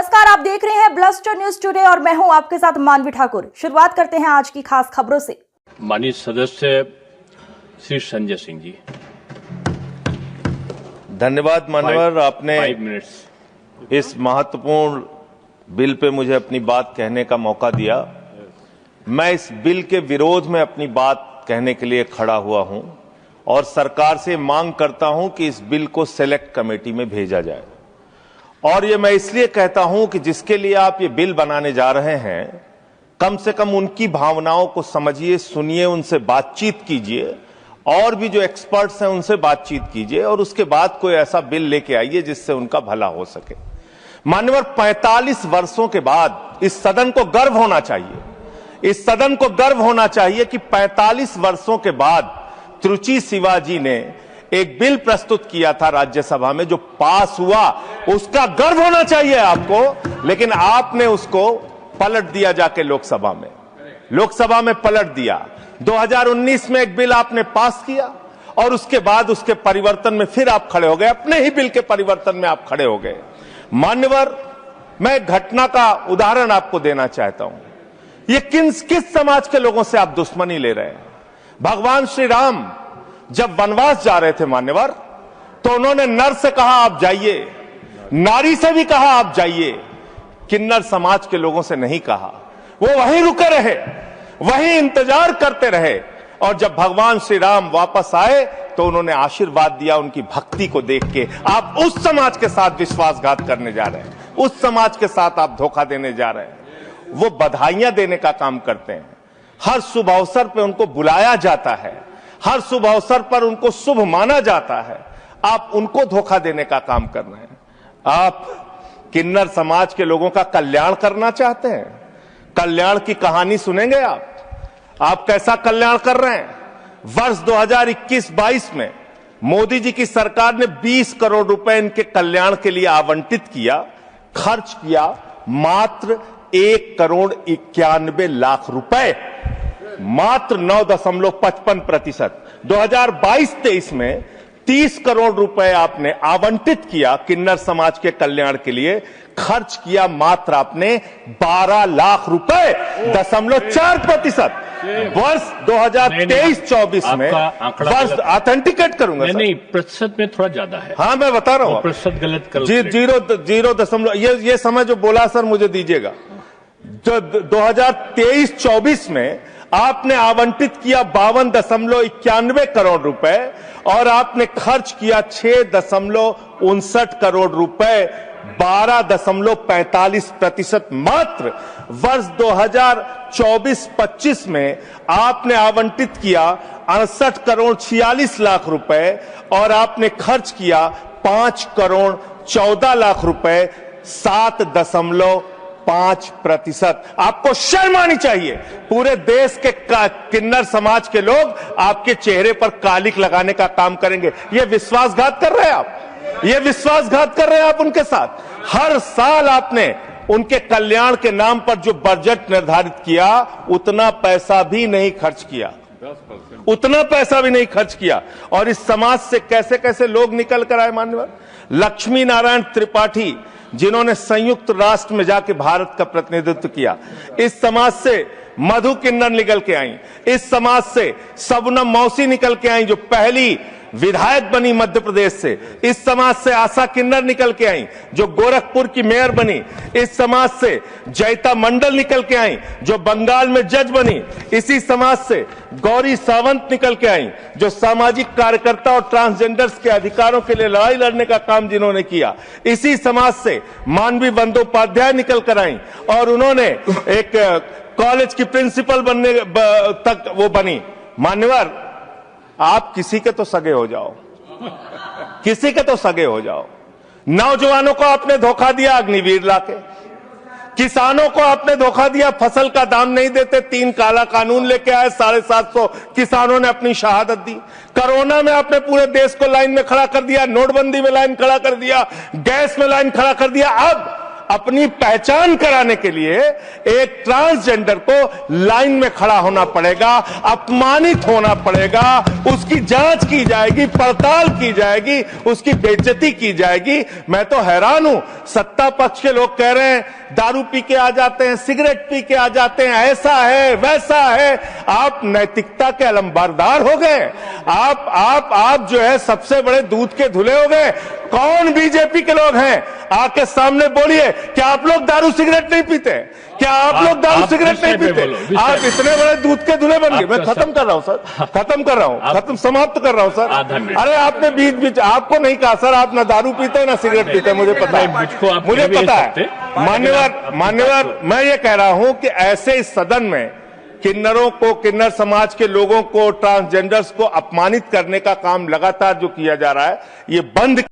नमस्कार, आप देख रहे हैं ब्लस्टर न्यूज टुडे और मैं हूं आपके साथ मानवी ठाकुर। शुरुआत करते हैं आज की खास खबरों से। माननीय सदस्य श्री संजय सिंह जी। धन्यवाद मान्यवर, आपने 5 मिनट्स इस महत्वपूर्ण बिल पे मुझे अपनी बात कहने का मौका दिया। मैं इस बिल के विरोध में अपनी बात कहने के लिए खड़ा हुआ हूं और सरकार से मांग करता हूं कि इस बिल को सेलेक्ट कमेटी में भेजा जाए। और ये मैं इसलिए कहता हूं कि जिसके लिए आप ये बिल बनाने जा रहे हैं, कम से कम उनकी भावनाओं को समझिए, सुनिए, उनसे बातचीत कीजिए और भी जो एक्सपर्ट्स हैं उनसे बातचीत कीजिए और उसके बाद कोई ऐसा बिल लेके आइए जिससे उनका भला हो सके। मान्यवर, 45 वर्षों के बाद इस सदन को गर्व होना चाहिए, इस सदन को गर्व होना चाहिए कि 45 वर्षों के बाद त्रुचि शिवाजी ने एक बिल प्रस्तुत किया था राज्यसभा में जो पास हुआ, उसका गर्व होना चाहिए आपको। लेकिन आपने उसको पलट दिया, जाके लोकसभा में पलट दिया। 2019 में एक बिल आपने पास किया और उसके बाद उसके परिवर्तन में फिर आप खड़े हो गए, अपने ही बिल के परिवर्तन में आप खड़े हो गए। मान्यवर, मैं एक घटना का उदाहरण आपको देना चाहता हूं। ये किस समाज के लोगों से आप दुश्मनी ले रहे हैं? भगवान श्री राम जब वनवास जा रहे थे मान्यवर, तो उन्होंने नर से कहा आप जाइए, नारी से भी कहा आप जाइए, किन्नर समाज के लोगों से नहीं कहा। वो वहीं रुके रहे, वहीं इंतजार करते रहे और जब भगवान श्री राम वापस आए तो उन्होंने आशीर्वाद दिया उनकी भक्ति को देख के। आप उस समाज के साथ विश्वासघात करने जा रहे हैं, उस समाज के साथ आप धोखा देने जा रहे हैं। वो बधाइयां देने का काम करते हैं, हर शुभ अवसर पर उनको बुलाया जाता है, हर शुभ अवसर पर उनको शुभ माना जाता है। आप उनको धोखा देने का काम कर रहे हैं। आप किन्नर समाज के लोगों का कल्याण करना चाहते हैं? कल्याण की कहानी सुनेंगे आप कैसा कल्याण कर रहे हैं? वर्ष 2021-22 में मोदी जी की सरकार ने 20 करोड़ रुपए इनके कल्याण के लिए आवंटित किया, खर्च किया मात्र 1 करोड़ 91 लाख रुपए, मात्र 9.55%। 2022-23 में 30 करोड़ रुपए आपने आवंटित किया किन्नर समाज के कल्याण के लिए, खर्च किया मात्र आपने 12 लाख रुपए, 0.4%। वर्ष 2023-24 में वर्ष ऑथेंटिकेट करूंगा नहीं, प्रतिशत में थोड़ा ज्यादा है। हाँ, मैं बता रहा हूं, प्रतिशत गलत करो। 0.0 ये समय जो बोला सर मुझे दीजिएगा। 2023-24 में आपने आवंटित किया 52.91 करोड़ रुपए और आपने खर्च किया 6.59 करोड़ रुपए, 12.45% मात्र। वर्ष 2024-25 में आपने आवंटित किया 68 करोड़ 46 लाख रुपए और आपने खर्च किया 5 करोड़ 14 लाख रुपए, 7.5%। आपको शर्म आनी चाहिए। पूरे देश के किन्नर समाज के लोग आपके चेहरे पर कालिक लगाने का काम करेंगे। ये विश्वासघात कर रहे हैं आप, ये विश्वासघात कर रहे हैं आप उनके साथ। हर साल आपने उनके कल्याण के नाम पर जो बजट निर्धारित किया, उतना पैसा भी नहीं खर्च किया, उतना पैसा भी नहीं खर्च किया। और इस समाज से कैसे कैसे लोग निकल कर आए मान्यवर। लक्ष्मी नारायण त्रिपाठी, जिन्होंने संयुक्त राष्ट्र में जाके भारत का प्रतिनिधित्व किया, इस समाज से मधु किन्नर निकल के आई, इस समाज से सबनम मौसी निकल के आई जो पहली विधायक बनी मध्य प्रदेश से, इस समाज से आशा किन्नर निकल के आई जो गोरखपुर की मेयर बनी, इस समाज से जयता मंडल निकल के आई जो बंगाल में जज बनी, इसी समाज से गौरी सावंत निकल के आई जो सामाजिक कार्यकर्ता और ट्रांसजेंडर्स के अधिकारों के लिए लड़ाई लड़ने का काम जिन्होंने किया, इसी समाज से मानवी बंदोपाध्याय निकल कर आई और उन्होंने एक कॉलेज की प्रिंसिपल बनने तक वो बनी। मान्यवर, आप किसी के तो सगे हो जाओ, किसी के तो सगे हो जाओ। नौजवानों को आपने धोखा दिया अग्निवीर लाके, किसानों को आपने धोखा दिया, फसल का दाम नहीं देते, 3 काला कानून लेके आए, 750 किसानों ने अपनी शहादत दी। कोरोना में आपने पूरे देश को लाइन में खड़ा कर दिया, नोटबंदी में लाइन खड़ा कर दिया, गैस में लाइन खड़ा कर दिया। अपनी पहचान कराने के लिए एक ट्रांसजेंडर को लाइन में खड़ा होना पड़ेगा, अपमानित होना पड़ेगा, उसकी जांच की जाएगी, पड़ताल की जाएगी, उसकी बेइज्जती की जाएगी। मैं तो हैरान हूं, सत्ता पक्ष के लोग कह रहे हैं दारू पी के आ जाते हैं, सिगरेट पी के आ जाते हैं, ऐसा है वैसा है। आप नैतिकता के अलंबारदार हो गए। आप जो है सबसे बड़े दूध के धुले हो गए। कौन बीजेपी के लोग हैं? आके सामने बोलिए, क्या आप लोग दारू सिगरेट नहीं पीते? क्या आप लोग दारू सिगरेट नहीं पीते? आप इतने बड़े दूध के धुले बन गए। मैं खत्म कर रहा हूं सर, खत्म कर रहा हूं, समाप्त कर रहा हूं सर। अरे आपने बीच बीच आपको नहीं कहा सर, आप ना दारू पीते हैं ना सिगरेट पीते हैं, मुझे पता है, मुझे पता है। मान्यवर, मैं ये कह रहा हूं कि ऐसे इस सदन में किन्नरों को, किन्नर समाज के लोगों को, ट्रांसजेंडर्स को अपमानित करने का काम लगातार जो किया जा रहा है, ये बंद